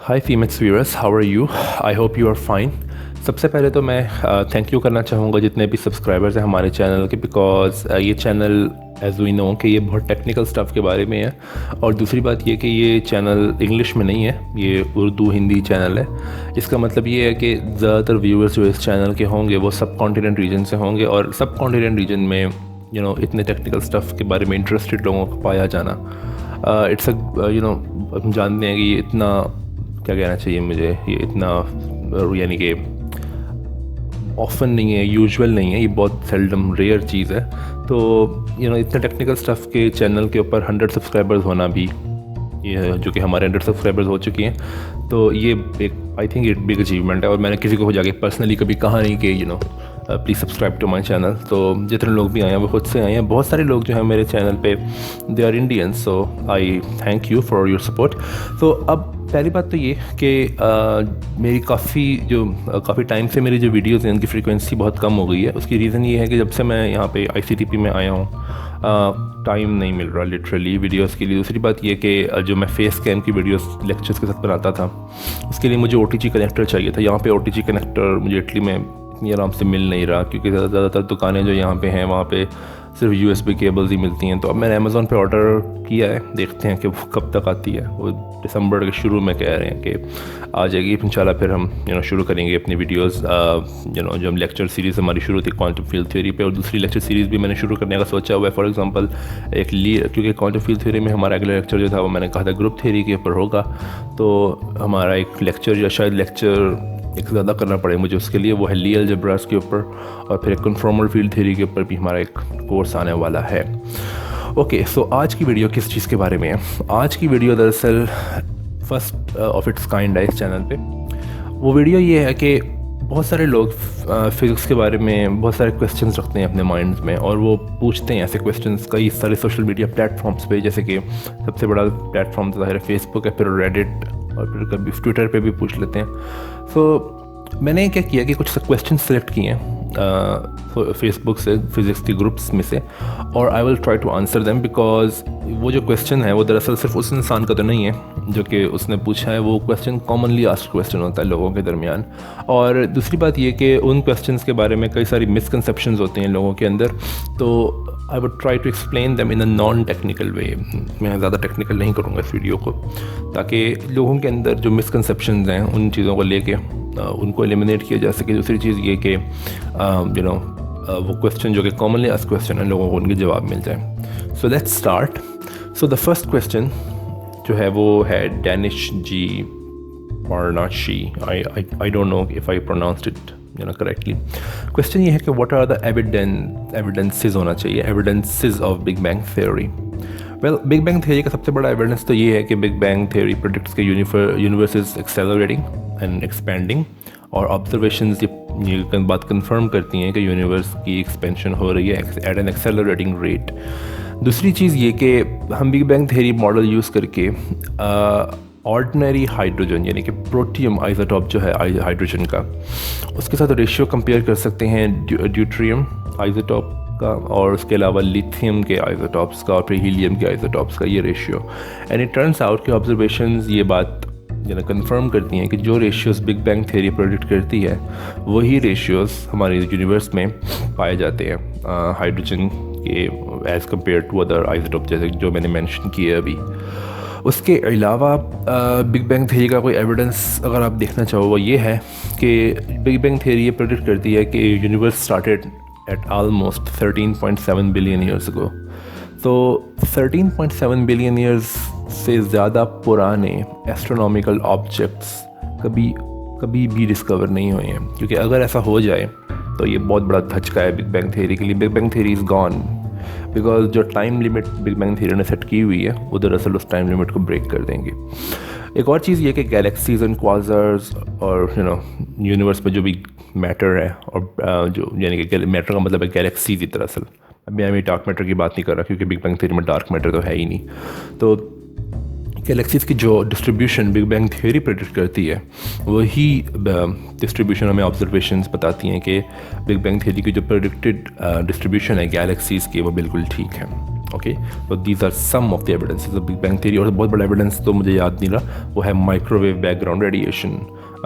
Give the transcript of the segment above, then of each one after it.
हाय फीमेक्स viewers, how are you? I hope you are fine. सबसे पहले तो मैं थैंक यू करना चाहूँगा जितने भी सब्सक्राइबर्स हैं हमारे चैनल के, बिकॉज ये चैनल एज वी नो कि ये बहुत टेक्निकल स्टफ़ के बारे में है। और दूसरी बात ये कि ये चैनल इंग्लिश में नहीं है, ये उर्दू हिंदी चैनल है। इसका मतलब ये है कि ज़्यादातर व्यूअर्स जो इस चैनल के होंगे वो सब कॉन्टिनेंट रीजन से होंगे, और सब कॉन्टिनेंट रीजन में इतने टेक्निकल स्टफ़ के बारे में इंटरेस्टेड लोगों को पाया जाना, इट्स हम जानते हैं कि ये इतना, क्या कहना चाहिए मुझे, ये इतना यानी कि ऑफन नहीं है, यूजुअल नहीं है, ये बहुत सेल्डम रेयर चीज़ है। तो इतने टेक्निकल स्टफ़ के चैनल के ऊपर 100 सब्सक्राइबर्स होना भी, ये जो कि हमारे 100 सब्सक्राइबर्स हो चुकी हैं, तो ये एक आई थिंक एक बिग अचीवमेंट है। और मैंने किसी को जाके पर्सनली कभी कहा नहीं कि please subscribe to my channel. तो जितने लोग भी आए हैं वो खुद से आए हैं। बहुत सारे लोग जो हैं मेरे चैनल पे they are Indians, so I thank you for your support. तो अब पहली बात तो ये कि मेरी काफ़ी टाइम से मेरी जो वीडियोज़ हैं उनकी फ्रीक्वेंसी बहुत कम हो गई है। उसकी रीज़न ये है कि जब से मैं यहाँ पे ICTP में आया हूँ, टाइम नहीं मिल रहा लिटरली वीडियोस के लिए। दूसरी बात ये कि जो मैं फेस कैम की वीडियोस लेक्चर्स के साथ बनाता था, उसके लिए मुझे OTG कनेक्टर चाहिए था। यहाँ पे OTG कनेक्टर मुझे इटली में इतनी आराम से मिल नहीं रहा, क्योंकि ज़्यादातर दुकानें जो यहाँ पे हैं वहाँ पे सिर्फ USB केबल्स ही मिलती हैं। तो अब मैंने अमेज़ॉन पे ऑर्डर किया है, देखते हैं कि वो कब तक आती है। वो दिसंबर के शुरू में कह रहे हैं कि आ जाएगी इंशाल्लाह। फिर हम शुरू करेंगे अपनी वीडियोस। जो लेक्चर सीरीज़ हमारी शुरू थी क्वांटम फील्ड थ्योरी पे, और दूसरी लेक्चर सीरीज़ भी मैंने शुरू करने का सोचा हुआ है। फॉर एग्जांपल क्योंकि क्वांटम फील्ड थ्योरी में हमारा अगला लेक्चर जो था वो मैंने कहा था ग्रुप थ्योरी के ऊपर होगा, तो हमारा एक लेक्चर या शायद लेक्चर एक ज़्यादा करना पड़े मुझे उसके लिए, वो है ली अलजेब्रास के ऊपर, और फिर एक कन्फॉर्मल फील्ड थ्योरी के ऊपर भी हमारा एक कोर्स आने वाला है। ओके, सो आज की वीडियो किस चीज़ के बारे में है? आज की वीडियो दरअसल फर्स्ट ऑफ इट्स काइंड है इस चैनल पे। वो वीडियो ये है कि बहुत सारे लोग फिज़िक्स के बारे में बहुत सारे क्वेश्चंस रखते हैं अपने माइंड्स में, और वो पूछते हैं ऐसे क्वेश्चंस कई सारे सोशल मीडिया प्लेटफॉर्म्स पे, जैसे कि सबसे बड़ा प्लेटफॉर्म तो है फेसबुक है, फिर रेडिट, और फिर कभी ट्विटर पे भी पूछ लेते हैं। तो मैंने क्या किया कि कुछ क्वेश्चन सेलेक्ट किए हैं फेसबुक से, फिज़िक्स के ग्रुप्स में से, और I will try to answer them, because वो जो क्वेश्चन है वो दरअसल सिर्फ उस इंसान का तो नहीं है जो कि उसने पूछा है, वो क्वेश्चन कॉमनली आस्क्ड क्वेश्चन होता है लोगों के दरमियान। और दूसरी बात ये कि उन क्वेश्चंस के बारे में कई सारी मिसकंसेप्शंस होती हैं लोगों के अंदर, तो I would try to explain them in a non technical way. मैं ज़्यादा टेक्निकल नहीं करूँगा इस वीडियो को, ताकि लोगों के अंदर जो मिसकंसेप्शंस हैं उन चीज़ों को लेके उनको एलिमिनेट किया जा सके। दूसरी चीज़ ये कि वो क्वेश्चन जो कि कॉमनली आस्क्ड क्वेश्चन है लोगों को उनके जवाब मिल जाए। So let's start. So the first question जो है वो है Danish ji Parnashi. I don't know if I pronounced it correctly. Question ये है कि व्हाट आर द एविडेंसेस होना चाहिए, evidences of big bang theory. Well, big bang theory का सबसे बड़ा एविडेंस तो ये है कि बिग बैंग थ्योरी प्रेडिक्ट्स के universe is accelerating and expanding, और ऑब्जर्वेशंस ये बात कंफर्म करती हैं कि यूनिवर्स की एक्सपेंशन हो रही है एट एन एक्सेलरेटिंग रेट। दूसरी चीज़ ये कि हम big bang theory model use करके ऑर्डिनरी हाइड्रोजन यानी कि प्रोटियम आइसोटॉप जो है हाइड्रोजन का, उसके साथ रेशियो कंपेयर कर सकते हैं ड्यूट्रियम आइसोटॉप का, और उसके अलावा लिथियम के आइसोटॉप्स का, और फिर हीलियम के आइसोटॉप्स का ये ratio. And it turns out कि ऑब्जर्वेशंस ये बात कंफर्म करती हैं कि जो ratios big bang theory predict करती है वही रेशियोज़ हमारे यूनिवर्स में पाए जाते हैं हाइड्रोजन के as compared to other isotope, जैसे जो मैंने मेंशन किए अभी। उसके अलावा बिग बैंग थ्योरी का कोई एविडेंस अगर आप देखना चाहो वो ये है कि बिग बैंग थ्योरी ये प्रेडिक्ट करती है कि universe started at almost 13.7 billion years ago. तो 13.7 बिलियन ईयर्स से ज़्यादा पुराने एस्ट्रोनॉमिकल ऑब्जेक्ट्स कभी भी डिस्कवर नहीं हुए हैं, क्योंकि अगर ऐसा हो जाए तो ये बहुत बड़ा धचका है बिग बैंग थ्योरी के लिए। Big bang theory is gone, because जो time limit big bang theory ने सेट की हुई है वो दरअसल उस टाइम लिमिट को ब्रेक कर देंगे। एक और चीज़ ये कि गैलेक्सीज एंड क्वाज़र्स और यूनिवर्स में जो भी मैटर है, और जो यानी कि मैटर का मतलब है गैलेक्सीज ही दरअसल। अभी मैं डार्क मैटर की बात नहीं कर रहा, क्योंकि बिग बैंग थ्योरी में डार्क मैटर तो है ही नहीं। तो गैलेक्सीज की जो distribution big bang theory predict करती है वही डिस्ट्रीब्यूशन हमें ऑब्जर्वेशंस बताती हैं कि बिग बैंग थ्योरी की जो प्रेडिक्टेड डिस्ट्रीब्यूशन है गैलेक्सीज की वो बिल्कुल ठीक है। ओके, तो these are some of the evidences of big bang theory. और बहुत बड़ा एविडेंस तो मुझे याद नहीं रहा, वो है माइक्रोवेव बैकग्राउंड रेडिएशन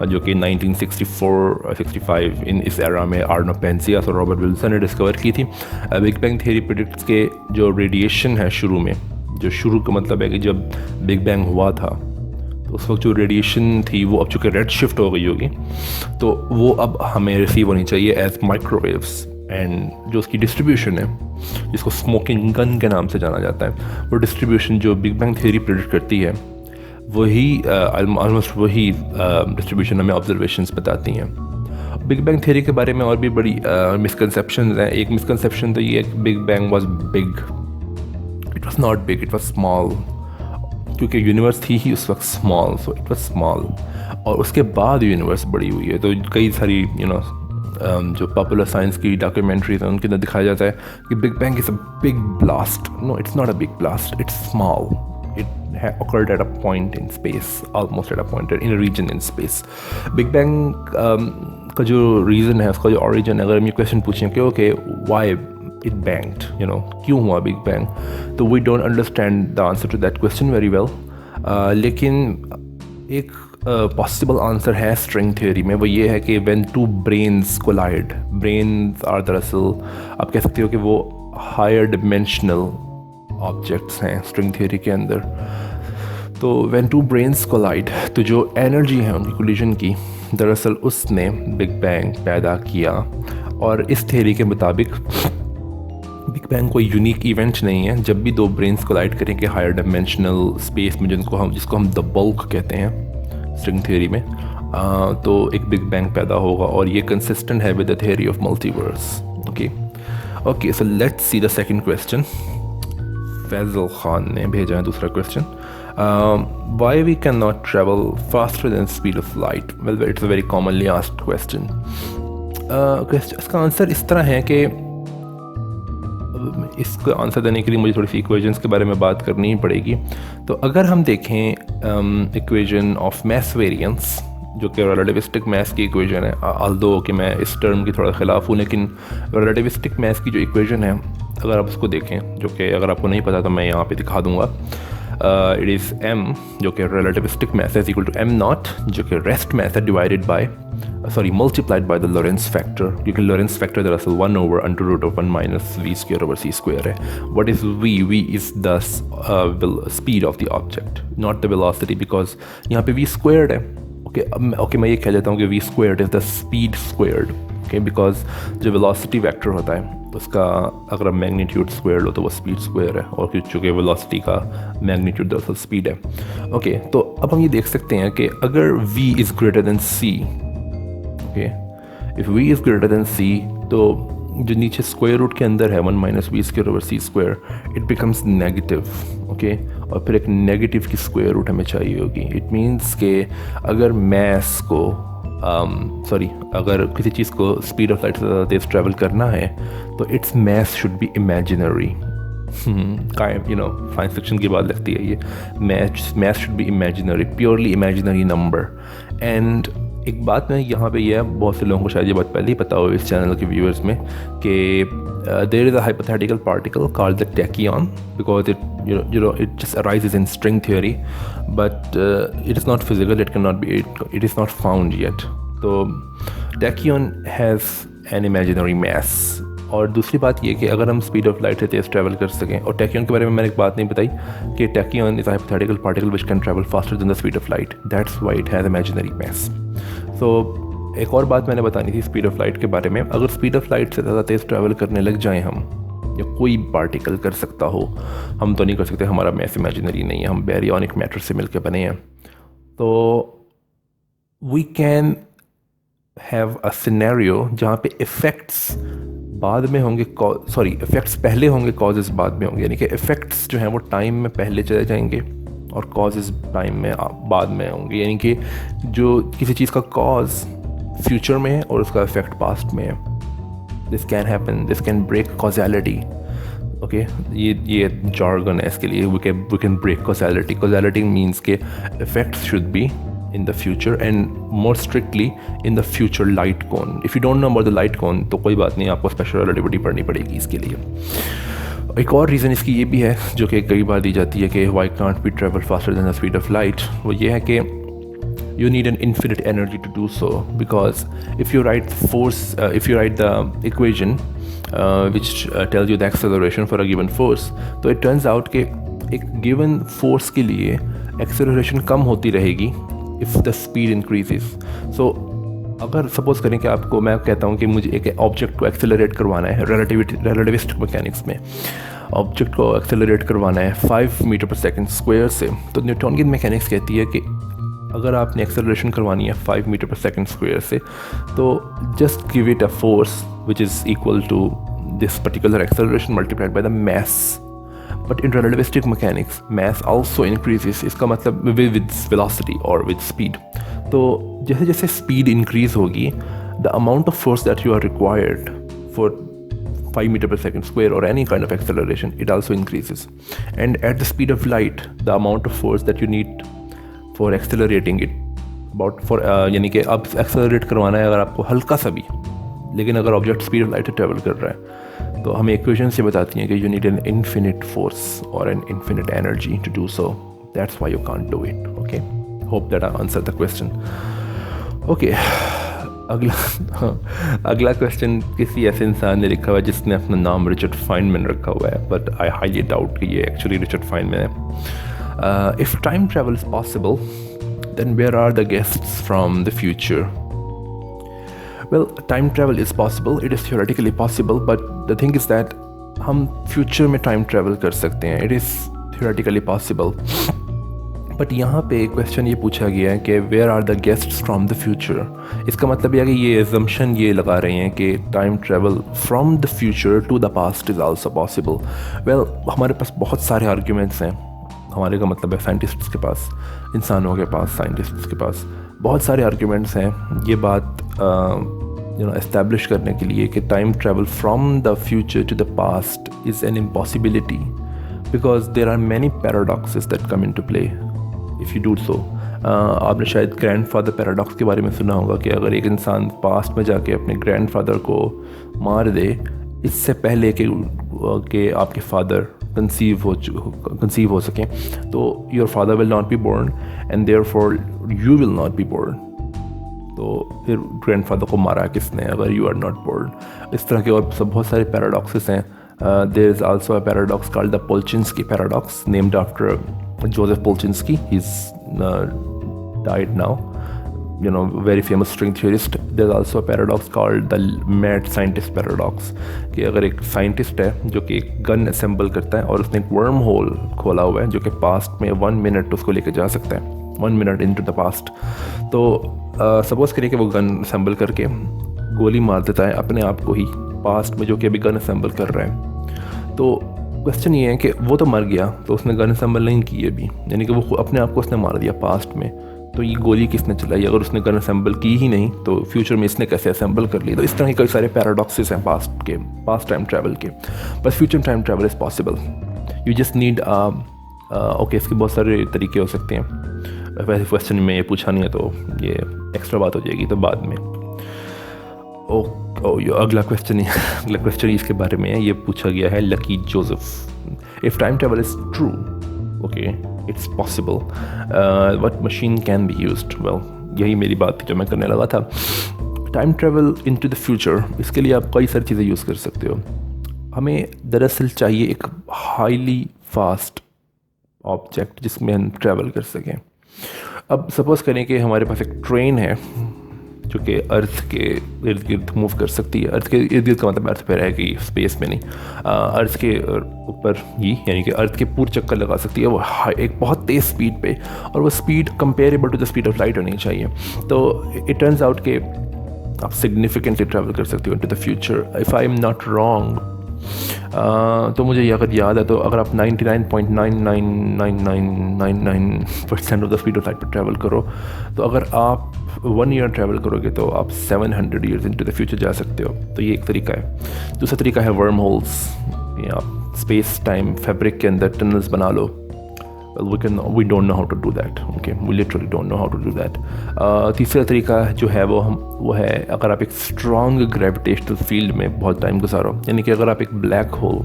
जो कि 1964-65 इन इस एरा में आर्नो पेंसियस और रॉबर्ट विल्सन ने डिस्कवर की थी। बिग बैंग थ्योरी प्रेडिक्ट्स के जो रेडिएशन है शुरू में, जो शुरू का मतलब है कि जब बिग बैंग हुआ था तो उस वक्त जो रेडिएशन थी वो अब चूँकि रेड शिफ्ट हो गई होगी तो वो अब हमें रिसीव होनी चाहिए एज माइक्रोवेव्स। एंड जो उसकी डिस्ट्रीब्यूशन है जिसको स्मोकिंग गन के नाम से जाना जाता है, वो डिस्ट्रीब्यूशन जो बिग बैंग थ्योरी प्रेडिक्ट करती है वही ऑलमोस्ट वही डिस्ट्रीब्यूशन हमें ऑब्जर्वेशंस बताती हैं। बिग बैंग थ्योरी के बारे में और भी बड़ी मिसकंसेप्शन हैं। एक मिसकंसेप्शन तो ये है कि big bang was big, it was not big, it was small, क्योंकि यूनिवर्स थी ही उस वक्त small, so it was small. और उसके बाद यूनिवर्स बड़ी हुई है। तो कई सारी जो पॉपुलर साइंस की डॉक्यूमेंट्रीज हैं उनके अंदर दिखाया जाता है कि big bang is a big blast. No, it's not a big blast, it's small. It occurred at a point in space, almost at a point in a region in space. Big Bang का जो reason है, उसका जो origin, अगर हम ये question पूछें कि ओके why it banged, क्यों हुआ बिग बैंग, तो we don't understand the answer to that question very well. लेकिन एक पॉसिबल आंसर है स्ट्रिंग थ्योरी में, वो ये है कि when two brains collide, brains are दरअसल आप कह सकते हो कि वो हायर डिमेंशनल ऑब्जेक्ट्स हैं स्ट्रिंग थ्योरी के अंदर। तो व्हेन टू ब्रेन्स कोलाइड, तो जो एनर्जी है उनकी कोलिजन की, दरअसल उसने बिग बैंग पैदा किया। और इस थ्योरी के मुताबिक बिग बैंग कोई यूनिक इवेंट नहीं है। जब भी दो ब्रेन्स कोलाइड करेंगे हायर डायमेंशनल स्पेस में, जिसको हम द बल्क कहते हैं स्ट्रिंग थ्योरी में, तो एक बिग बैंग पैदा होगा। और ये कंसिस्टेंट है with the theory of multiverse. Okay, so let's see the second question. Faisal Khan ने भेजा है दूसरा question. Why we can not travel faster than speed of light? Well, it's a very commonly asked question. इसका answer इस तरह है कि इसको आंसर देने के लिए मुझे थोड़ी सी इक्वेशंस के बारे में बात करनी ही पड़ेगी। तो अगर हम देखें इक्वेशन ऑफ मैस वेरिएंस, जो कि रिलेटिविस्टिक मैथ्स की इक्वेशन है, ऑल्दो कि मैं इस टर्म की थोड़ा ख़िलाफ़ हूँ, लेकिन रिलेटिविस्टिक मैथ्स की जो इक्वेशन है अगर आप उसको देखें, जो कि अगर आपको नहीं पता तो मैं यहाँ पे दिखा दूँगा, इट इज़ m, जो कि relativistic mass is equal to m naught, जो कि रेस्ट मैथ है, divided by multiplied by the Lorentz factor, क्योंकि लॉरेंस फैक्टर दरअसल 1/√1 minus v square over c square है। What is v? v is the speed of the object, not the velocity, because यहाँ पे v squared है। Okay, मैं ये कह देता हूँ कि v squared is the speed squared, okay, because जो वेलोसिटी वेक्टर होता है उसका अगर आप मैग्नीट्यूड स्क्वायर लो तो वो स्पीड स्क्वायर है, और चूँकि वेलोसिटी का मैग्नीट्यूड दरअसल स्पीड है। ओके, तो अब हम ये देख सकते हैं कि अगर v is greater than c, okay, if v is greater than c, तो जो नीचे स्क्वायर रूट के अंदर है 1 - v square over c square, it becomes negative. Okay, और फिर एक नेगेटिव की स्क्वायर रूट हमें चाहिए होगी। इट मीन्स कि अगर मैस को अगर किसी चीज़ को स्पीड ऑफ लाइट से ज़्यादा तेज़ ट्रैवल करना है तो it's mass should be imaginary. Science fiction की बात लगती है ये। Mass should be imaginary, purely imaginary number. And एक बात मैं यहाँ पे यह है, बहुत से लोगों को शायद ये बात पहले ही पता हो इस चैनल के व्यूअर्स में, कि there is a hypothetical particle called the tachyon, because it just arises in string theory, but it is not physical, it is not found yet. So tachyon has an imaginary mass. और दूसरी बात ये कि अगर हम speed of light से तेज़ travel कर सकें, और टैकियन के बारे में मैंने एक बात नहीं बताई कि tachyon is hypothetical particle which can travel faster than the speed of light, that's why it has imaginary mass. So एक और बात मैंने बतानी थी स्पीड ऑफ लाइट के बारे में। अगर स्पीड ऑफ लाइट से ज़्यादा तेज़ ट्रैवल करने लग जाएँ हम, या कोई पार्टिकल कर सकता हो, हम तो नहीं कर सकते, हमारा मैस इमेजिनरी नहीं है, हम बैरियोनिक मैटर से मिलकर बने हैं, तो we can have a scenario जहाँ पे इफ़ेक्ट्स बाद में होंगे, इफ़ेक्ट्स पहले होंगे, कॉजेज़ बाद में होंगे। यानी कि इफ़ेक्ट्स जो हैं वो टाइम में पहले चले जाएंगे और कॉजेज़ टाइम में बाद में होंगे। यानी कि जो किसी चीज़ का कॉज फ्यूचर में है और उसका इफ़ेक्ट पास्ट में है। This can happen, this can break causality. Okay ये jargon है इसके लिए. We can break causality. Causality means के effects should be in the future and more strictly in the future light cone. If you don't know about the light cone तो कोई बात नहीं, आपको special relativity पढ़नी पड़ेगी इसके लिए. एक और रीज़न इसकी ये भी है जो कि कई बार दी जाती है कि why can't we travel faster than the speed of light. वो ये है कि you need an infinite energy to do so, because if you write the equation which tells you the acceleration for a given force, तो it turns out कि एक given force के लिए acceleration कम होती रहेगी if the speed increases. So अगर suppose करें कि आपको, मैं कहता हूँ कि मुझे एक ऑब्जेक्ट को एक्सेलरेट करवाना है रिलेटिविस्टिक मैकेनिक्स में, ऑब्जेक्ट को एक्सेलरेट करवाना है 5 मीटर पर सेकंड स्क्वायर से, तो न्यूटोनियन मैकेनिक्स कहती है कि अगर आपने एक्सेलरेशन करवानी है 5 मीटर पर सेकंड स्क्वायर से, तो just give it a force which is equal to this particular acceleration multiplied by the mass. But in relativistic mechanics mass also increases. इसका मतलब विद वेलोसिटी और विद स्पीड. तो जैसे जैसे स्पीड इंक्रीज होगी, the amount of force that you are required for 5 meter per second square or any kind of acceleration, it also increases. And at the speed of light, the amount of force that you need for accelerating it, यानी कि अब accelerate करवाना है अगर आपको हल्का सा भी, लेकिन अगर ऑब्जेक्ट स्पीड ऑफ लाइट से ट्रेवल कर रहा है, तो हमें इक्वेशन से बताती हैं कि you need an infinite force और an infinite energy to do so. That's why you can't do it. Okay, hope that I answer the question. Okay, अगला क्वेश्चन किसी ऐसे इंसान ने लिखा हुआ है जिसने अपना नाम रिचर्ड फाइनमैन रखा हुआ है, बट आई हाईली डाउट कि ये एक्चुअली रिचर्ड फाइनमैन है. If time travel is possible, then where are the guests from the future? Well, time travel is possible, it is theoretically possible, but the thing is that हम future में time travel कर सकते हैं. It is theoretically possible. But यहाँ पे question ये पूछा गया है कि where are the guests from the future. इसका मतलब यह है कि ये एजम्पशन ये लगा रहे हैं कि time travel from the future to the past is also possible. Well, हमारे पास बहुत सारे आर्ग्यूमेंट्स हैं. हमारे का मतलब है साइंटिस्ट्स के पास, इंसानों के पास, साइंटिस्ट्स के पास बहुत सारे आर्ग्यूमेंट्स हैं ये बात एस्टैब्लिश करने के लिए कि time travel from the future to the past is an impossibility, because there are many paradoxes that come in to play if you do so. आपने शायद ग्रैंडफादर पैराडॉक्स के बारे में सुना होगा कि अगर एक इंसान पास्ट में जाके अपने ग्रैंडफादर को मार दे इससे पहले कि आपके फादर कंसीव हो सकें, तो your father will not be born and therefore you will not be born. तो फिर ग्रैंडफादर को मारा किसने अगर यू आर नॉट बोर्न. इस तरह के और सब बहुत सारे पैराडॉक्सेस हैं. There is also a paradox called the Polchinski paradox, named after Joseph Polchinski. He's died now, very famous string theorist. There's also a paradox called the mad scientist paradox, कि अगर एक साइंटिस्ट है जो कि एक gun assemble करता है और उसने एक वर्म होल खोला हुआ है जो कि पास्ट में 1 मिनट उसको लेके जा सकता है, 1 मिनट इनटू द पास्ट. तो सपोज करिए कि वो गन असेंबल करके गोली मार देता है अपने आप को ही पास्ट में जो कि अभी गन असेंबल कर रहा है. तो क्वेश्चन ये है कि वो तो मर गया, तो उसने गन असेंबल नहीं की अभी, यानी कि वो अपने आप को उसने मार दिया पास्ट में. तो ये गोली किसने चलाई? अगर उसने गन असेंबल की ही नहीं तो फ्यूचर में इसने कैसे असेंबल कर ली? तो इस तरह के कई सारे पैराडॉक्सेस हैं पास्ट टाइम ट्रैवल के. बस future time travel is possible. You just need okay, इसके बहुत सारे तरीके हो सकते हैं. वैसे क्वेश्चन में ये पूछा नहीं है तो ये एक्स्ट्रा बात हो जाएगी तो बाद में. अगला क्वेश्चन इसके बारे में है. ये पूछा गया है lucky Joseph. If time travel is true, okay, it's possible, what machine can be used? Well, यही मेरी बात थी जो मैं करने लगा था. Time travel into the future, इसके लिए आप कई सारी चीज़ें यूज़ कर सकते हो. हमें दरअसल चाहिए एक हाईली फास्ट ऑब्जेक्ट जिसमें हम ट्रैवल कर सकें. अब सपोज़ करें कि हमारे पास एक ट्रेन है जो कि अर्थ के इर्द गिर्द मूव कर सकती है. अर्थ के इर्द गिर्द का मतलब अर्थ पे रहेगी, स्पेस में नहीं, अर्थ के ऊपर ही, यानी कि अर्थ के पूरे चक्कर लगा सकती है वो एक बहुत तेज़ स्पीड पे, और वो speed comparable to the speed of light होनी चाहिए. तो इट टर्न्स आउट कि आप सिग्निफिकेंटली ट्रैवल कर सकते हो into the future. If I am not wrong, तो मुझे अगर याद है तो अगर आप 99.99999% of the speed of light पर ट्रैवल करो, तो अगर आप 1 ईयर ट्रैवल करोगे तो आप 700 ईयर्स इनटू द फ्यूचर जा सकते हो. तो ये एक तरीका है. दूसरा तरीका है वर्म होल्स. आप स्पेस टाइम फैब्रिक के अंदर टनल्स बना लो, we don't know how to do that. Okay, we literally don't know how to do that. तीसरा तरीका जो है वो है अगर आप एक स्ट्रॉन्ग ग्रेविटेशनल फील्ड में बहुत टाइम गुजारो, यानी कि अगर आप एक ब्लैक होल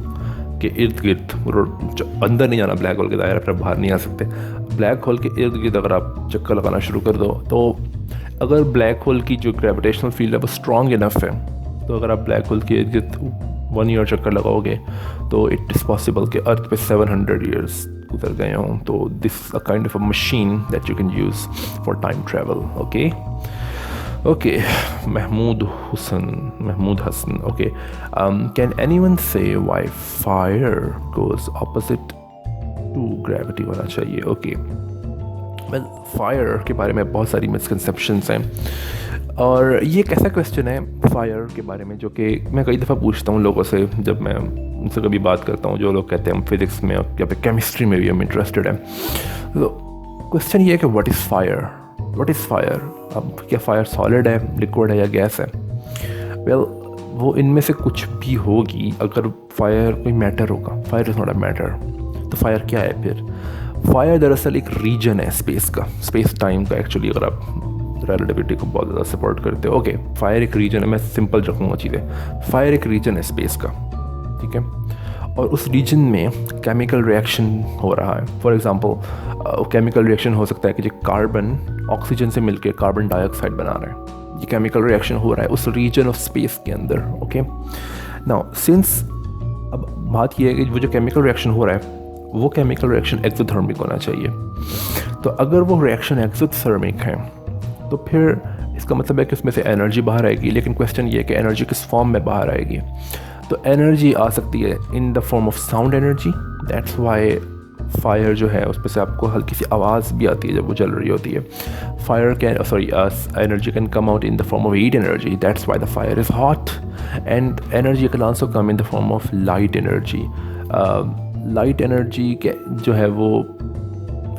के इर्द गिर्द, अंदर नहीं जाना ब्लैक होल के दायरे पर, बाहर नहीं आ सकते, ब्लैक होल के इर्द गिर्द अगर आप चक्कर लगाना शुरू कर दो, तो अगर ब्लैक होल की जो ग्रेविटेशनल फील्ड है वो स्ट्रॉन्ग इनफ है, तो अगर आप ब्लैक होल के इर्द गिर्द 1 ईयर चक्कर लगाओगे तो इट इज़ पॉसिबल कि अर्थ पे 700 ईयर्स गुजर गए हों. तो this a kind of a machine that you can use for time travel. Okay, Mahmood Hasan. Okay, can anyone say why fire goes opposite to gravity होना चाहिए? ओके, वेल फायर के बारे में बहुत सारी मिसकंसेप्शंस हैं, और ये एक ऐसा क्वेश्चन है फायर के बारे में जो कि मैं कई दफ़ा पूछता हूँ लोगों से, जब मैं उनसे कभी बात करता हूँ, जो लोग कहते हैं हम फिज़िक्स में या फिर केमिस्ट्री में भी हम इंटरेस्टेड हैं. तो क्वेश्चन ये है कि व्हाट इज़ फायर. अब क्या फायर सॉलिड है, लिक्विड है या गैस है? वेल वो इनमें से कुछ भी होगी. अगर फायर कोई मैटर होगा, fire is not a matter, तो फायर क्या है फिर? फायर दरअसल एक रीजन है स्पेस का, स्पेस टाइम का. एक्चुअली अगर आप रिलेटिविटी को बहुत ज़्यादा सपोर्ट करते हो, ओके, फायर एक रीजन है, मैं सिंपल रखूँगा चीज़ें. फायर एक रीजन है स्पेस का, ठीक है, और उस रीजन में केमिकल रिएक्शन हो रहा है. फॉर एग्जांपल केमिकल रिएक्शन हो सकता है कि जो कार्बन ऑक्सीजन से मिलकर कार्बन डाइऑक्साइड बना रहा है, ये केमिकल रिएक्शन हो रहा है उस रीजन ऑफ स्पेस के अंदर. ओके, नाउ सिंस अब बात यह है कि वो जो केमिकल रिएक्शन हो रहा है वो केमिकल रिएक्शन एक्सोथर्मिक होना चाहिए. तो अगर वो रिएक्शन एक्सोथर्मिक है तो फिर इसका मतलब है कि उसमें से एनर्जी बाहर आएगी. लेकिन क्वेश्चन ये है कि एनर्जी किस फॉर्म में बाहर आएगी? तो एनर्जी आ सकती है इन the form of sound energy. That's why fire जो है उस पर से आपको हल्की सी आवाज़ भी आती है जब वो जल रही होती है. Energy can come out in the form of heat energy. That's why the fire is hot. And energy can also come in the form of light energy. Light energy के जो है वो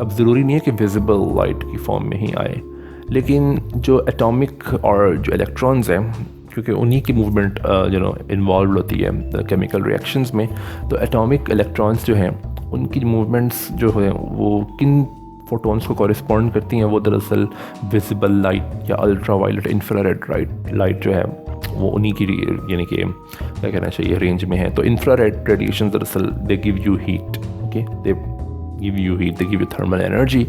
अब ज़रूरी नहीं है कि विजिबल लाइट की फॉर्म में ही आए, लेकिन जो एटॉमिक और जो इलेक्ट्रॉन्स हैं, क्योंकि उन्हीं की मूवमेंट इन्वॉल्व होती है केमिकल रिएक्शंस में, तो एटॉमिक इलेक्ट्रॉन्स जो हैं उनकी मूवमेंट्स जो हैं वो किन फोटॉन्स को कॉरिस्पॉन्ड करती हैं, वो दरअसल विजिबल लाइट या अल्ट्रा वायलेट इंफ्रारेड लाइट जो है वो उन्हीं की यानी कि क्या कहना चाहिए रेंज में है. तो इंफ्रारेड रेडिएशन दरअसल they give you heat. Okay, they give you thermal energy,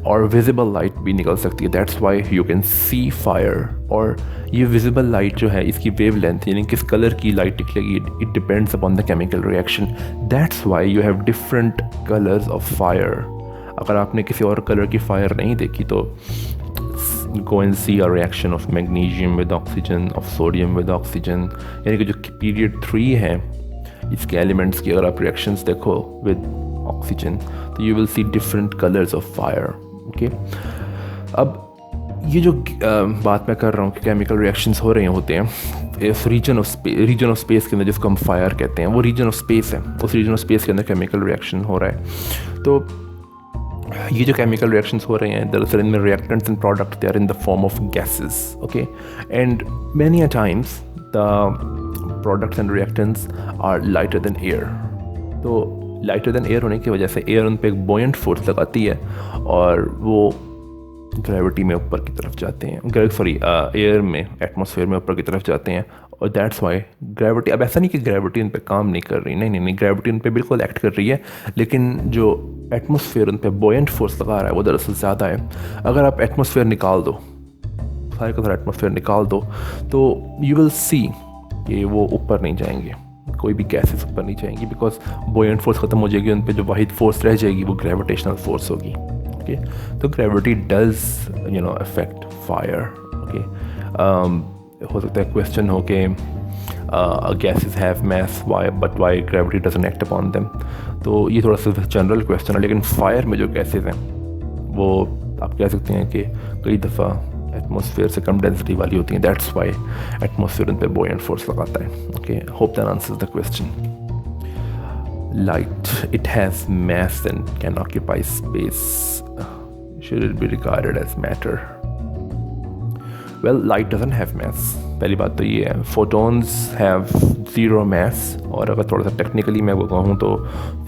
और विजिबल लाइट भी निकल सकती है. That's why you can C fire. और ये विजिबल लाइट जो है इसकी वेव लेंथ यानी किस कलर की लाइट निकलेगी, it depends upon the chemical reaction. That's why you have different colours of fire. अगर आपने किसी और कलर की फायर नहीं देखी तो go and see a reaction of magnesium with oxygen, of sodium with oxygen. यानी कि जो पीरियड 3 है इसके एलिमेंट्स की अगर आप रिएक्शंस देखो विद ऑक्सीजन तो you will C different colours of fire. Okay, अब ये जो बात मैं कर रहा हूँ कि केमिकल रिएक्शंस हो रहे होते हैं इस रीजन ऑफ स्पेस के अंदर, जिसको हम फायर कहते हैं, वो रीजन ऑफ स्पेस है. उस रीजन ऑफ स्पेस के अंदर केमिकल रिएक्शन हो रहा है. तो ये जो केमिकल रिएक्शंस हो रहे हैं दरअसल इनमें reactants and product they are in the form of gases. Okay, and many a times the products and reactants are lighter than air. तो लाइटर देन एयर होने की वजह से एयर उन पर एक बॉयंट फोर्स लगाती है और वो ग्रेविटी में ऊपर की तरफ जाते हैं, एयर में एटमॉस्फेयर में ऊपर की तरफ जाते हैं. और दैट्स वाई ग्रेविटी, अब ऐसा नहीं कि ग्रेविटी उन पर काम नहीं कर रही, नहीं, ग्रेविटी उन पर बिल्कुल एक्ट कर रही है, लेकिन जो एटमॉस्फेयर उन पर बॉयंट फोर्स लगा रहा है वो दरअसल ज़्यादा है. अगर आप एटमॉस्फेयर निकाल दो, सारे का सारा एटमॉस्फेयर निकाल दो, तो यू विल सी कि वो ऊपर नहीं जाएंगे, कोई भी गैसेस ऊपर नहीं जाएंगी, बिकॉज बॉयंट फोर्स ख़त्म हो जाएगी. उन पर जो वाहिद फोर्स रह जाएगी वो ग्रेविटेशनल फोर्स होगी. ओके, तो gravity does affect fire. Okay, हो सकता है क्वेश्चन हो कि gases have mass but why gravity doesn't act upon them. तो ये थोड़ा सा जनरल क्वेश्चन है, लेकिन फायर में जो गैसेस हैं वो आप कह सकते हैं कि कई दफ़ा एटमॉस्फेयर से कम डेंसिटी वाली होती हैं. दैट्स वाई एटमॉस्फेयर उन पर बॉयंट फोर्स लगाता है. Okay, hope that answers the question. Light, it has mass and can occupy space. Should it be regarded as matter? Well, light doesn't have mass. पहली बात तो ये है, फोटॉन्स हैव ज़ीरो मास, और अगर थोड़ा सा टेक्निकली मैं कहूँ तो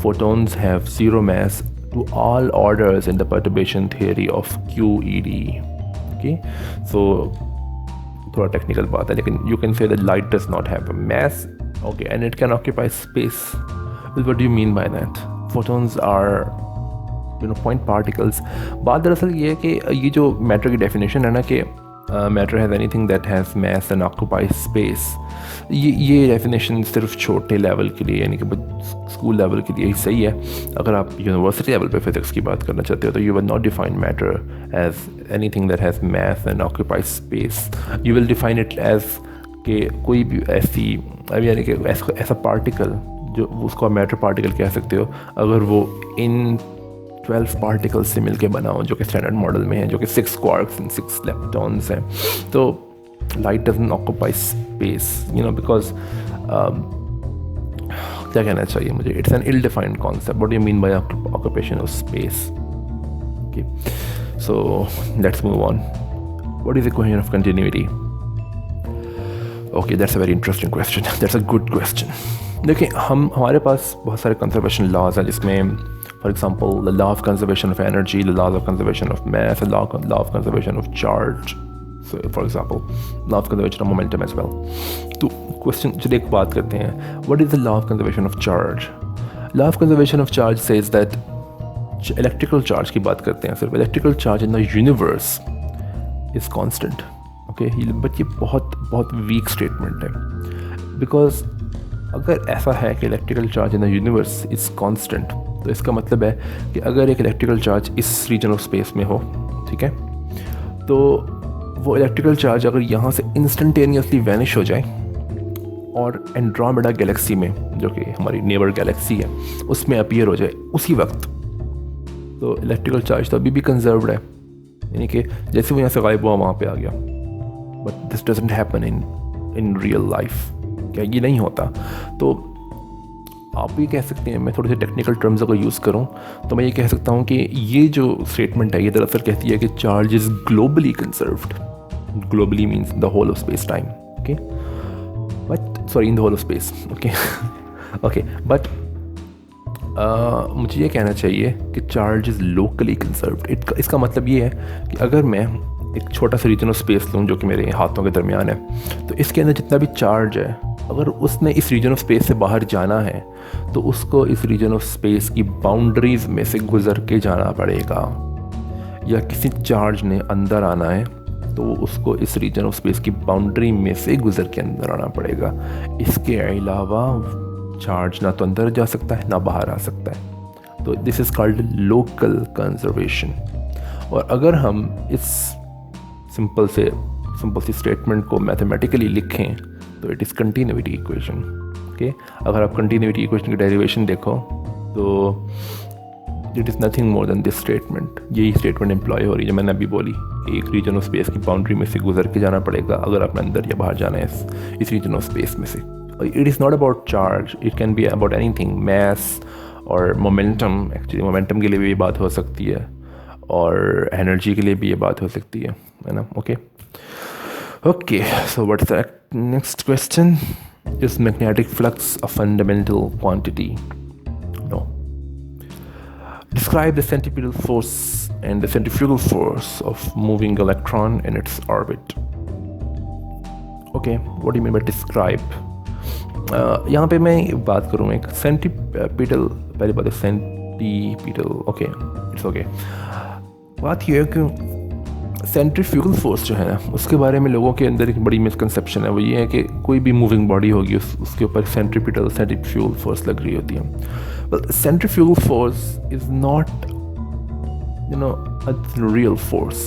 photons have zero mass to all orders in the perturbation theory of QED. Okay, so थोड़ा टेक्निकल बात है, लेकिन you can say that light does not have a mass, okay, and it can occupy space. Well, what do you mean by that? Photons are point particles. बात दरअसल ये है कि ये जो मैटर की डेफिनेशन है ना कि matter has anything that has mass and occupies space, ये डेफिनेशन सिर्फ छोटे लेवल के लिए, यानी कि स्कूल लेवल के लिए ही सही है. अगर आप यूनिवर्सिटी लेवल पे फिजिक्स की बात करना चाहते हो तो you will not define matter as anything that has mass and occupies space. You will define it as कि कोई भी ऐसी, यानी कि ऐसा पार्टिकल जो उसको आप मैटर पार्टिकल कह सकते हो अगर वो इन 12 पार्टिकल्स से मिलके बना हो, जो कि स्टैंडर्ड मॉडल में है, जो कि 6 क्वार्क्स एंड 6 लेप्टॉन्स हैं. तो light doesn't occupy space, because क्या कहना चाहिए मुझे, it's an ill defined concept. What do you mean by occupation of space? Okay, so let's move on. What is the question of continuity? Okay, that's a very interesting question, that's a good question. देखिए, हमारे पास बहुत सारे conservation laws हैं, जिसमें for example the law of conservation of energy, the law of conservation of mass, the law of conservation of charge, for example law of conservation of momentum as well. तो question चलिए एक बात करते हैं, what is the law of conservation of charge? Law of conservation of charge says that, electrical charge की बात करते हैं सिर्फ, electrical charge in the universe is constant. Okay, but ये बहुत वीक स्टेटमेंट है, बिकॉज अगर ऐसा है कि electrical charge in the universe is constant, तो इसका मतलब है कि अगर एक इलेक्ट्रिकल चार्ज इस रीजन ऑफ स्पेस में हो, ठीक है, तो वो इलेक्ट्रिकल चार्ज अगर यहाँ से इंस्टेंटेनियसली वैनिश हो जाए और एंड्रोमेडा गैलेक्सी में, जो कि हमारी नेबर गैलेक्सी है, उसमें अपीयर हो जाए उसी वक्त, तो इलेक्ट्रिकल चार्ज तो अभी भी कंजर्व्ड है, यानी कि जैसे वो यहाँ से गायब हुआ वहाँ पे आ गया. But this doesn't happen in real life. क्या ये नहीं होता? तो आप ये कह सकते हैं, मैं थोड़े से टेक्निकल टर्म्स अगर यूज़ करूं तो मैं ये कह सकता हूं कि ये जो स्टेटमेंट है ये दरअसल कहती है कि charge is globally conserved. Globally means the whole of space time. Okay, but sorry, in the whole of space. Okay, but मुझे ये कहना चाहिए कि चार्ज इज़ लोकली कंजर्व्ड. इसका मतलब ये है कि अगर मैं एक छोटा सा रीजन ऑफ स्पेस लूँ जो कि मेरे हाथों के दरमियान है, तो इसके अंदर जितना भी चार्ज है, अगर उसने इस रीजन ऑफ स्पेस से बाहर जाना है तो उसको इस रीजन ऑफ स्पेस की बाउंड्रीज में से गुजर के जाना पड़ेगा, या किसी चार्ज ने अंदर आना है तो उसको इस रीजन ऑफ स्पेस की बाउंड्री में से गुजर के अंदर आना पड़ेगा. इसके अलावा चार्ज ना तो अंदर जा सकता है ना बाहर आ सकता है. तो this is called local conservation. और अगर हम इस सिंपल सी स्टेटमेंट को मैथमेटिकली लिखें तो it is continuity equation. Okay, अगर आप कंटिन्यूटी इक्वेशन की डेरिवेशन देखो तो it is nothing more than this statement. यही स्टेटमेंट एम्प्लॉय हो रही है जो मैंने अभी बोली, एक रीजन ऑफ स्पेस की बाउंड्री में से गुजर के जाना पड़ेगा अगर आपने अंदर या बाहर जाना है इस रीजन ऑफ स्पेस में से. It is not about charge, it can be about anything, mass और मोमेंटम. एक्चुअली मोमेंटम के लिए भी ये बात हो सकती है और एनर्जी के लिए भी ये बात हो सकती है ना. Okay, so what's the next question? Is magnetic flux a fundamental quantity? No. Describe the centripetal force and the centrifugal force of moving electron in its orbit. Okay, what do you mean by describe? यहाँ पे मैं बात करूँ एक centripetal, पहली बात है centripetal. Okay, it's okay. बात ये है कि सेंट्रीफ्यूगल फोर्स जो है ना, उसके बारे में लोगों के अंदर एक बड़ी मिसकंसेप्शन है. वो ये है कि कोई भी मूविंग बॉडी होगी उसके ऊपर सेंट्रीफ्यूगल फोर्स लग रही होती है. But centrifugal force is not, a real force.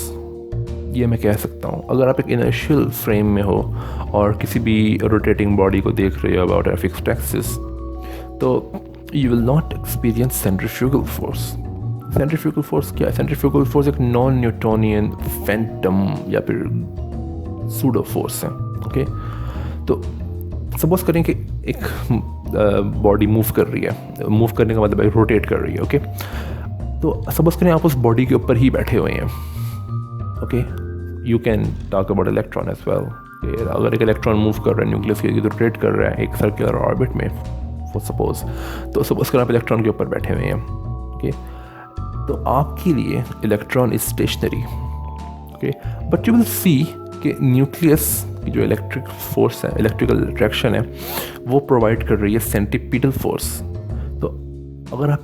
ये मैं कह सकता हूँ. अगर आप एक इनर्शियल फ्रेम में हो और किसी भी रोटेटिंग बॉडी को देख रहे हो अबाउट अ फिक्स्ड एक्सिस, तो you will not experience centrifugal force. Centrifugal force क्या है? सेंट्रीफ्यूगल फोर्स एक नॉन न्यूटोनियन फैंटम या फिर सूडो फोर्स है. ओके, तो सपोज करें कि एक बॉडी मूव कर रही है. मूव करने का मतलब है रोटेट कर रही है. ओके, तो सपोज करें आप उस बॉडी के ऊपर ही बैठे हुए हैं. Okay, you can talk about electron as well. अगर एक इलेक्ट्रॉन मूव कर रहा है न्यूक्लियस के इर्द रोटेट कर रहा है एक सर्कुलर ऑर्बिट में सपोज, तो सपोज कर आप इलेक्ट्रॉन के ऊपर बैठे हुए हैं, ओके, तो आपके लिए electron is stationary, okay, but you will see कि न्यूक्लियस की जो इलेक्ट्रिक फोर्स है, इलेक्ट्रिकल अट्रैक्शन है, वो प्रोवाइड कर रही है सेंट्रीपिटल फोर्स। तो अगर आप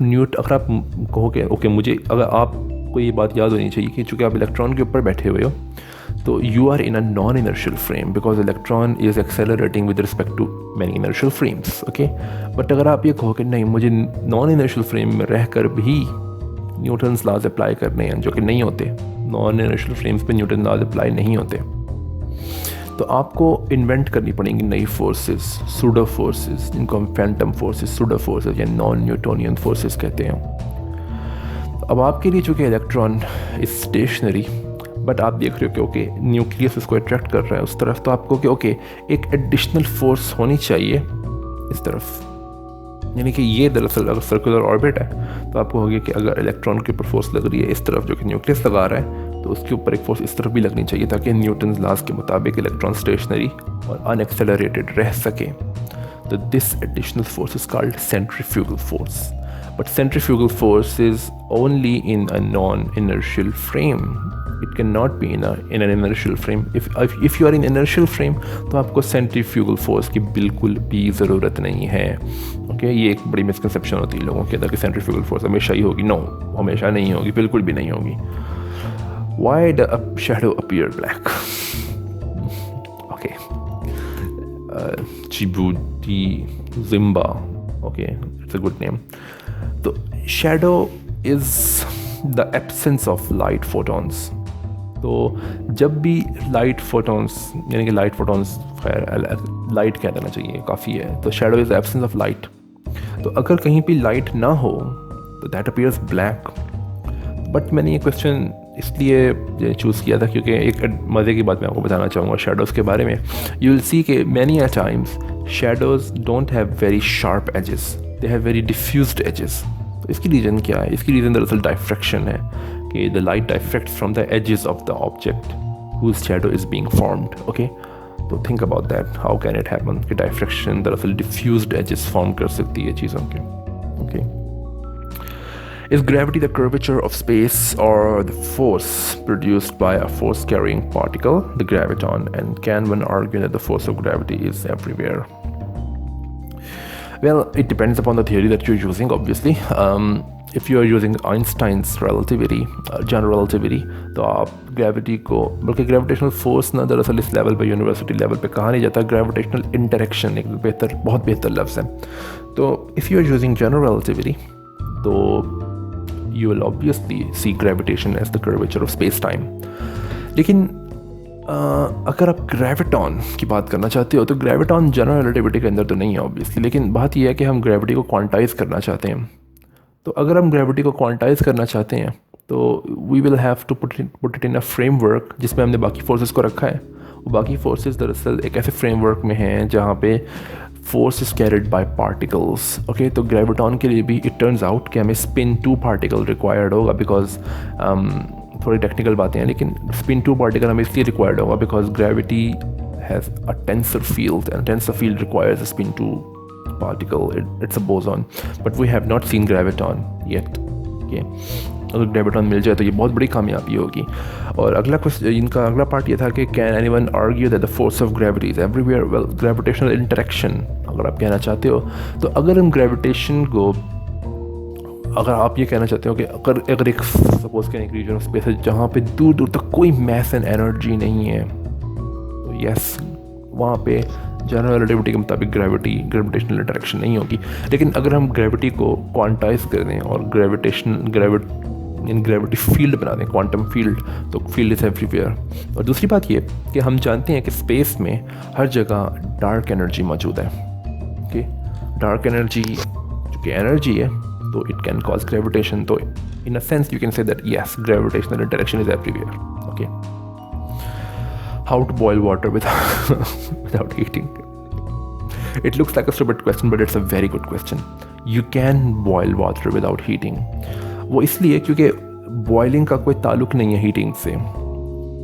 कहोगे ओके, मुझे अगर आपको ये बात याद होनी चाहिए कि चूँकि आप इलेक्ट्रॉन के ऊपर बैठे हुए हो तो you are in a non inertial frame because electron is accelerating with respect to many inertial frames, okay. But अगर आप ये कहो कि नहीं, मुझे नॉन इनर्शियल फ्रेम में रहकर भी न्यूटन्स लॉज अप्लाई करने हैं, जो कि नहीं होते, नॉन इनर्शियल फ्रेम्स पे न्यूटन लॉज अप्लाई नहीं होते, तो आपको इन्वेंट करनी पड़ेंगी नई फोर्सेस, सूडो फोर्सेस, जिनको हम फैंटम फोर्सेस, सूडो फोर्सेस या नॉन न्यूटोनियन फोर्सेस कहते हैं। अब आपके लिए चूँकि इलेक्ट्रॉन इज स्टेशनरी, बट आप देख रहे हो कि ओके न्यूक्लियस उसको अट्रैक्ट कर रहा है उस तरफ, तो आपको कि ओके एक एडिशनल फोर्स होनी चाहिए इस तरफ, यानी कि ये दरअसल अगर सर्कुलर ऑर्बिट है तो आपको होगी कि अगर इलेक्ट्रॉन के ऊपर फोर्स लग रही है इस तरफ जो कि न्यूक्लियस लगा रहा है, तो उसके ऊपर एक फोर्स इस तरफ भी लगनी चाहिए ताकि न्यूटन्स लॉज के मुताबिक इलेक्ट्रॉन स्टेशनरी और अनएक्सेलरेटेड रह सके। तो this additional force is called centrifugal force, but centrifugal force is only in a non inertial frame, it cannot be in an inertial frame. If you are in inertial frame तो आपको centrifugal force की बिल्कुल भी ज़रूरत नहीं है, okay. ये एक बड़ी मिसकंसेप्शन होती है लोगों के अंदर कि सेंट्रीफ्यूगल फोर्स हमेशा ही होगी। नो, हमेशा नहीं होगी, बिल्कुल भी नहीं होगी। Why the shadow appear black? Okay, Djibouti Zimba, okay, it's a good name. तो shadow is the absence of light photons. तो जब भी लाइट फोटॉन्स, यानी कि लाइट फोटॉन्स, खैर लाइट कह देना चाहिए काफ़ी है, तो shadow is absence of light. तो अगर कहीं भी लाइट ना हो तो दैट अपीयर्स ब्लैक। बट मैंने ये क्वेश्चन इसलिए चूज़ किया था क्योंकि एक मज़े की बात मैं आपको बताना चाहूँगा शैडोज़ के बारे में। यू विल सी कि many a times shadows don't have very sharp edges, they have very diffused edges. तो इसकी रीज़न क्या है? इसकी रीज़न दरअसल डायफ्रैक्शन है कि the light diffracts from the edges of the object whose shadow is being formed, okay? तो think about that, how can it happen कि diffraction दरअसल diffused edges form कर सकती है चीज़ों के, okay? Is gravity the curvature of space or the force produced by a force carrying particle, the graviton, and can one argue that the force of gravity is everywhere? Well, it depends upon the theory that you're using, obviously. If you are using Einstein's relativity, general relativity, तो आप gravity को, बल्कि gravitational force ना दरअसल इस level पे, university level पे कहा नहीं जाता, ग्रेविटेशनल इंटरेक्शन एक बहुत बेहतर लफ्ज़ है। तो if you are using general relativity तो you will obviously see gravitation as the curvature of space time. लेकिन अगर आप ग्रेविटॉन की बात करना चाहते हो तो ग्रेविटॉन जनरल रिलेटिविटी के अंदर तो नहीं है ऑब्वियसली, लेकिन बात यह है कि हम ग्रेविटी को क्वांटाइज करना चाहते हैं। तो अगर हम ग्रेविटी को क्वांटाइज करना चाहते हैं तो we will have to put it in a framework जिसमें हमने बाकी फोर्सेस को रखा है। वो बाकी फोर्सेस दरअसल एक ऐसे फ्रेमवर्क में हैं जहाँ पे force is carried by particles, okay. तो ग्रेविटॉन के लिए भी इट टर्न्स आउट कि हमें स्पिन 2 पार्टिकल रिक्वायर्ड होगा, बिकॉज थोड़ी टेक्निकल बातें हैं, लेकिन स्पिन 2 पार्टिकल हमें इसलिए रिक्वायर्ड होगा because gravity has a tensor field and tensor field requires a spin 2 particle. It's a boson, but we have not seen graviton yet, okay? अगर graviton मिल जाए तो ये बहुत बड़ी कामयाबी होगी। और अगला क्वेश्चन, इनका अगला पार्ट ये था कि can anyone argue that the force of gravity is everywhere? Well, gravitational interaction अगर आप कहना चाहते हो तो अगर हम ग्रेविटेशन को, अगर आप ये कहना चाहते हो कि अगर एक सपोज के एक रीजन ऑफ स्पेस है जहाँ पे दूर दूर तक कोई मैस एंड एनर्जी नहीं है, तो यस वहाँ पे जनरल रिलेटिविटी के मुताबिक ग्रेविटेशनल इंटरेक्शन नहीं होगी। लेकिन अगर हम ग्रेविटी को क्वांटाइज कर दें और ग्रेविटी फील्ड बना दें, क्वांटम फील्ड, तो फील्ड इज़ एवरीवेयर। और दूसरी बात ये कि हम जानते हैं कि स्पेस में हर जगह डार्क एनर्जी मौजूद है, ओके। डार्क एनर्जी जो कि एनर्जी है तो इट कैन कॉज ग्रेविटेशन। तो in a sense you can say that yes gravitational interaction is everywhere, okay. How to boil water without heating? It looks like a stupid question, but it's a very good question. You can boil water without heating. वो इसलिए क्योंकि boiling का कोई ताल्लुक नहीं है heating से,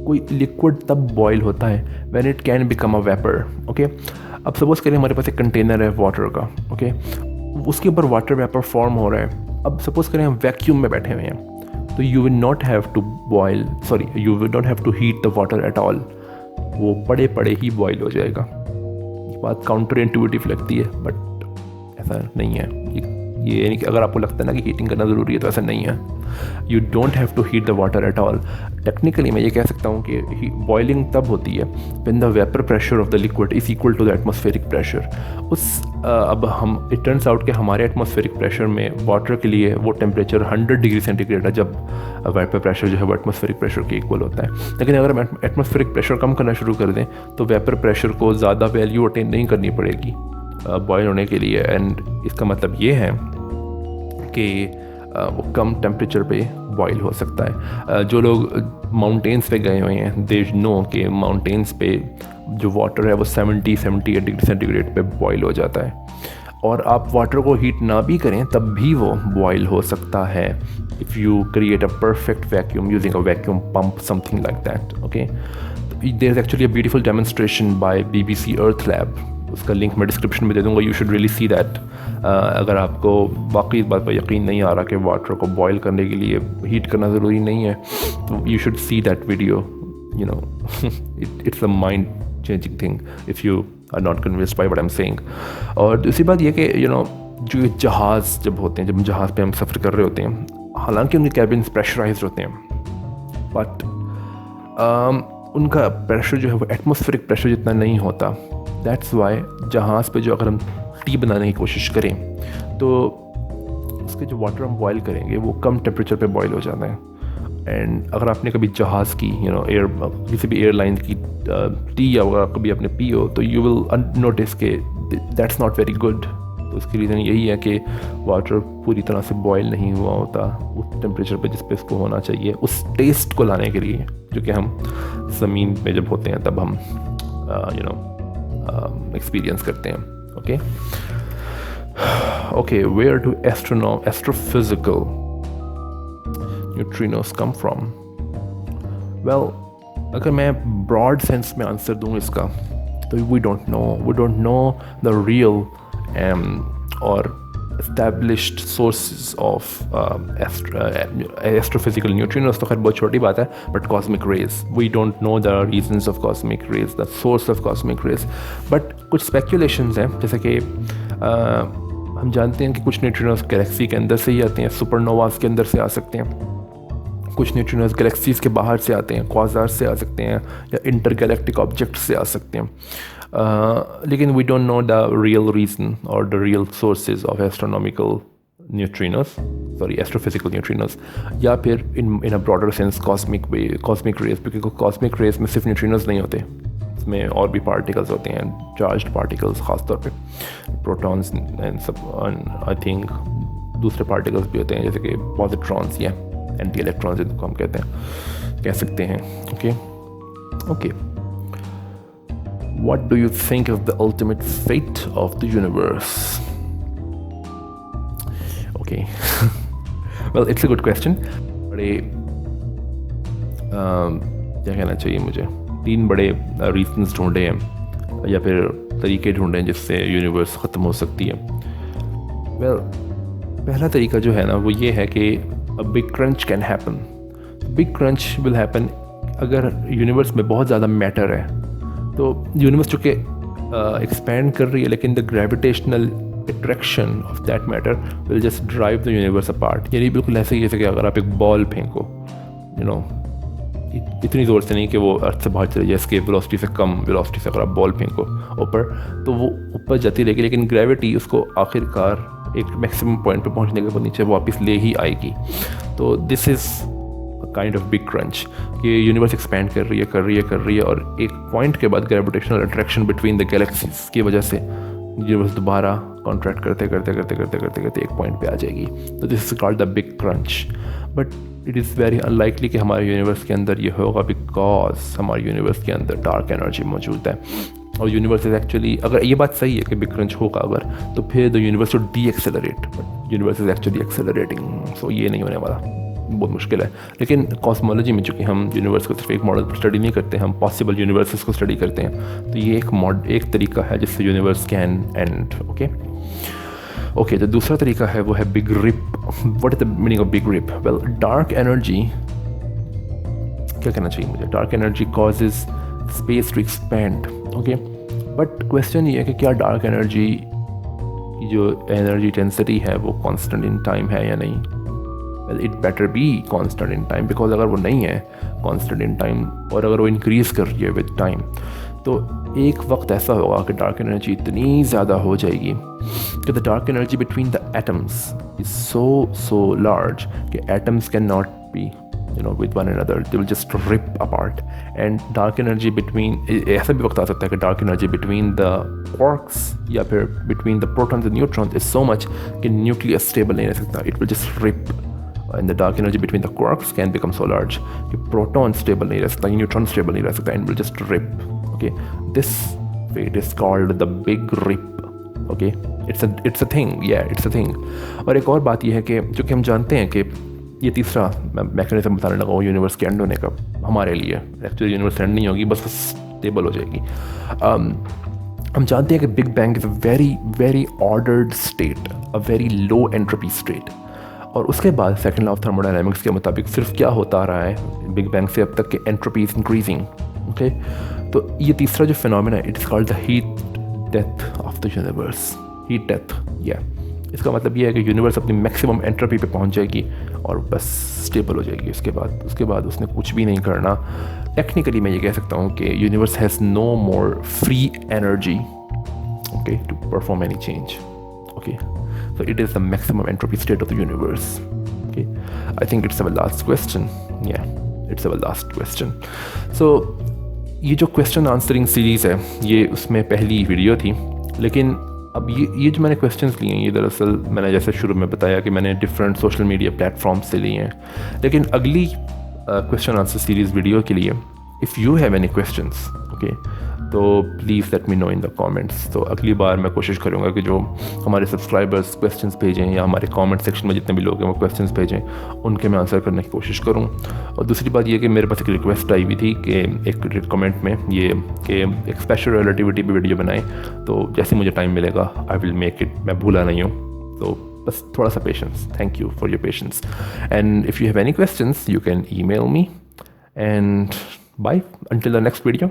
कोई लिक्विड तब बॉयल होता है when it can become a vapour. Okay, अब सपोज करें हमारे पास एक कंटेनर है वाटर का, ओके, उसके ऊपर वाटर वेपर फॉर्म हो रहा है। अब सपोज करें हम वैक्यूम में बैठे हुए हैं, तो you will not have to you will not have to heat the water at all, वो पड़े पड़े ही बॉयल हो जाएगा। ये बात काउंटर इंट्यूटिव लगती है, बट ऐसा नहीं है। ये यानी कि अगर आपको लगता है ना कि हीटिंग करना ज़रूरी है, तो ऐसा नहीं है। You don't have to heat the water at all. Technically मैं ये कह सकता हूँ कि बॉइलिंग तब होती है when the vapour pressure of the liquid is equal to the atmospheric pressure. अब हम इट टर्न्स आउट कि हमारे एटमॉस्फेरिक प्रेशर में वाटर के लिए वो टेम्परेचर 100 डिग्री सेंटीग्रेड है, जब वेपर प्रेशर जो है वो एटमॉस्फेरिक प्रेशर के इक्वल होता है। लेकिन अगर हम एटमॉस्फेरिक प्रेशर कम करना शुरू कर दें तो वेपर प्रेशर को ज़्यादा वैल्यू अटेन नहीं करनी पड़ेगी बॉयल होने के लिए। एंड इसका मतलब ये है कि वो कम टेम्परेचर पे बॉयल हो सकता है। जो लोग माउंटेन्स पे गए हुए हैं, दे नो कि माउंटेन्स पे जो वाटर है वो 70-78 डिग्री सेंटीग्रेड पे बॉयल हो जाता है, और आप वाटर को हीट ना भी करें तब भी वो बॉयल हो सकता है if you create a perfect vacuum using a vacuum pump, something like that. Okay, there is actually a beautiful demonstration by BBC Earth Lab, उसका लिंक मैं डिस्क्रिप्शन में दे दूँगा। You should really see that. अगर आपको वाकई इस बात पर यकीन नहीं आ रहा कि वाटर को बॉयल करने के लिए हीट करना ज़रूरी नहीं है, तो you should see that video. You know, it's a mind changing thing if you are not convinced by what I am saying. और दूसरी बात यह कि जो जहाज़ जब होते हैं, जब जहाज़ पे हम सफ़र कर रहे होते हैं, हालांकि उनके कैबिन्स प्रेशराइज्ड होते हैं, बट उनका प्रेशर जो है वो एटमॉस्फेरिक प्रेशर जितना नहीं होता। दैट्स वाई जहाज़ पे जो अगर हम टी बनाने की कोशिश करें तो उसके जो वाटर हम बॉयल करेंगे वो कम टेम्परेचर पे बॉयल हो जाता है। एंड अगर आपने कभी जहाज़ की किसी भी एयरलाइन की टी या अगर कभी आपने पी हो, तो यू विल नोटिस के दैट्स नॉट वेरी गुड। तो उसकी रीज़न यही है कि वाटर पूरी तरह से बॉयल नहीं हुआ होता उस टेम्परेचर पे जिस पे इसको होना चाहिए, उस टेस्ट को लाने के लिए जो कि हम ज़मीन में जब होते हैं तब हम एक्सपीरियंस करते हैं। Okay, where do astrophysical neutrinos come from? Well, अगर मैं broad sense में आंसर दूँ इसका, तो we don't know the real or established sources of astrophysical neutrinos। तो खैर बहुत छोटी बात है, but cosmic rays, we don't know the reasons of cosmic rays, the source of cosmic rays, but कुछ speculations हैं। जैसे कि हम जानते हैं कि कुछ न्यूट्रिनोस गैलेक्सी के अंदर से ही आते हैं, सुपरनोवास के अंदर से आ सकते हैं। कुछ न्यूट्रिनोस गैलेक्सीज़ के बाहर से आते हैं, क्वाज़ार से आ सकते हैं, या इंटरगैलेक्टिक ऑब्जेक्ट से आ सकते हैं। लेकिन we don't know the real reason और the real sources of astrophysical neutrinos, या फिर in a broader sense cosmic rays, क्योंकि कॉस्मिक रेज में सिर्फ न्यूट्रिनोस नहीं होते, में और भी पार्टिकल्स होते हैं, चार्ज्ड पार्टिकल्स, ख़ासतौर पे प्रोटॉन्स एंड सब, आई थिंक दूसरे पार्टिकल्स भी होते हैं जैसे कि पॉजिट्रॉन्स या एंटी इलेक्ट्रॉन्स जिनको हम कह सकते हैं। Okay, what do you think of the ultimate fate of the universe? Okay, well it's a good question. बड़े क्या कहना चाहिए मुझे, 3 बड़े रीजंस ढूंढे हैं या फिर तरीके ढूंढे हैं जिससे यूनिवर्स ख़त्म हो सकती है। वेल, पहला तरीका जो है ना वो ये है कि a big crunch can happen. Big crunch will happen अगर यूनिवर्स में बहुत ज़्यादा मैटर है। तो यूनिवर्स चूँकि एक्सपैंड कर रही है, लेकिन the gravitational attraction of that matter will just drive the universe apart. यानी बिल्कुल ऐसे ही जैसे कि अगर आप एक बॉल फेंको, इतनी ज़ोर से नहीं कि वो अर्थ से बाहर चले जाए, इसके वेलोसिटी से कम वेलोसिटी से अगर आप बॉल फेंको ऊपर, तो वो ऊपर जाती रहेगी, लेकिन ग्रेविटी उसको आखिरकार एक मैक्सिमम पॉइंट पे पहुंचने के बाद नीचे वापस ले ही आएगी। तो this is a kind of big crunch कि यूनिवर्स एक्सपैंड कर रही है और एक पॉइंट के बाद gravitational attraction between the galaxies की वजह से यूनिवर्स दोबारा कॉन्ट्रैक्ट करते एक पॉइंट पे आ जाएगी। तो this is called the big crunch. But it is very unlikely कि हमारे यूनिवर्स के अंदर ये होगा, बिकॉज हमारे यूनिवर्स के अंदर डार्क एनर्जी मौजूद है। और यूनिवर्स इज एक्चुअली, अगर ये बात सही है कि बिग क्रंच होगा अगर, तो फिर the universe should decelerate, but universe is actually accelerating. So ये नहीं होने वाला। बहुत मुश्किल है। लेकिन कॉस्मोलॉजी में चूँकि हम यूनिवर्स को सिर्फ एक मॉडल पर स्टडी नहीं करते, हम पॉसिबल यूनिवर्सेस को स्टडी करते हैं, तो ये एक तरीका है जिससे यूनिवर्स कैन एंड। ओके, जो दूसरा तरीका है वो है big rip. What is the meaning of big rip? Well, dark energy, क्या कहना चाहिए मुझे, dark energy causes space to expand. Okay, but question ये है कि क्या डार्क एनर्जी की जो एनर्जी डेंसिटी है वो कांस्टेंट इन टाइम है या नहीं? Well, it better be constant in time, because अगर वो नहीं है कांस्टेंट इन टाइम और अगर वो इंक्रीज़ कर रही है विद टाइम, तो एक वक्त ऐसा होगा कि डार्क एनर्जी इतनी ज़्यादा हो जाएगी कि the dark energy between the atoms is so large कि atoms can not be with one another, they will just rip apart. And dark energy between, ऐसा भी वक्त आ सकता है कि dark energy between the quarks या फिर between the protons and neutrons is so much कि nucleus stable नहीं रह सकता, it will just rip. And the dark energy between the quarks can become so large कि proton stable नहीं रह सकता, neutron stable नहीं रह सकता, and will just rip. Okay, this fate is called the big rip. Okay, it's a thing, yeah, it's a thing. और एक और बात ये है कि जो कि हम जानते हैं कि ये तीसरा मैकेनिज्म बताने लगा हूँ यूनिवर्स के एंड होने का हमारे लिए। एक्चुअली यूनिवर्स एंड नहीं होगी, बस स्टेबल हो जाएगी। हम जानते हैं कि big bang is a very ordered state, a very low entropy state. और उसके बाद सेकंड लॉ ऑफ थर्मोडायनामिक्स के मुताबिक सिर्फ क्या होता आ रहा है बिग बैंग से अब तक कि एंट्रोपी इज़ इंक्रीजिंग। ओके, तो ये तीसरा जो फिनोमेना है, it is called the heat death of the universe. Heat death, या इसका मतलब ये है कि यूनिवर्स अपनी मैक्सिमम एंट्रोपी पे पहुंच जाएगी और बस स्टेबल हो जाएगी। उसके बाद उसने कुछ भी नहीं करना। टेक्निकली मैं ये कह सकता हूँ कि universe has no more free energy, okay, to perform any change. Okay, so it is the maximum entropy state of the universe. Okay, I think it's our last question. Yeah, it's our last question. So ये जो question answering series है, ये उसमें पहली video थी, लेकिन अब ये जो मैंने क्वेश्चंस लिए हैं, ये दरअसल मैंने जैसे शुरू में बताया कि मैंने डिफरेंट सोशल मीडिया प्लेटफॉर्म्स से लिए हैं। लेकिन अगली क्वेश्चन आंसर सीरीज़ वीडियो के लिए, if you have any questions, okay, तो please let me know in the comments. तो अगली बार मैं कोशिश करूँगा कि जो हमारे सब्सक्राइबर्स क्वेश्चंस भेजें या हमारे कमेंट सेक्शन में जितने भी लोग हैं वो क्वेश्चंस भेजें, उनके मैं आंसर करने की कोशिश करूँ। और दूसरी बात ये कि मेरे पास एक रिक्वेस्ट आई हुई थी कि एक कमेंट में ये कि एक स्पेशल रिलेटिविटी पे वीडियो बनाएं, तो जैसे मुझे टाइम मिलेगा आई विल मेक इट। मैं भूला नहीं हूँ, तो बस थोड़ा सा patience. Thank you for your patience, and if you have any questions you can email me, and bye until the next video.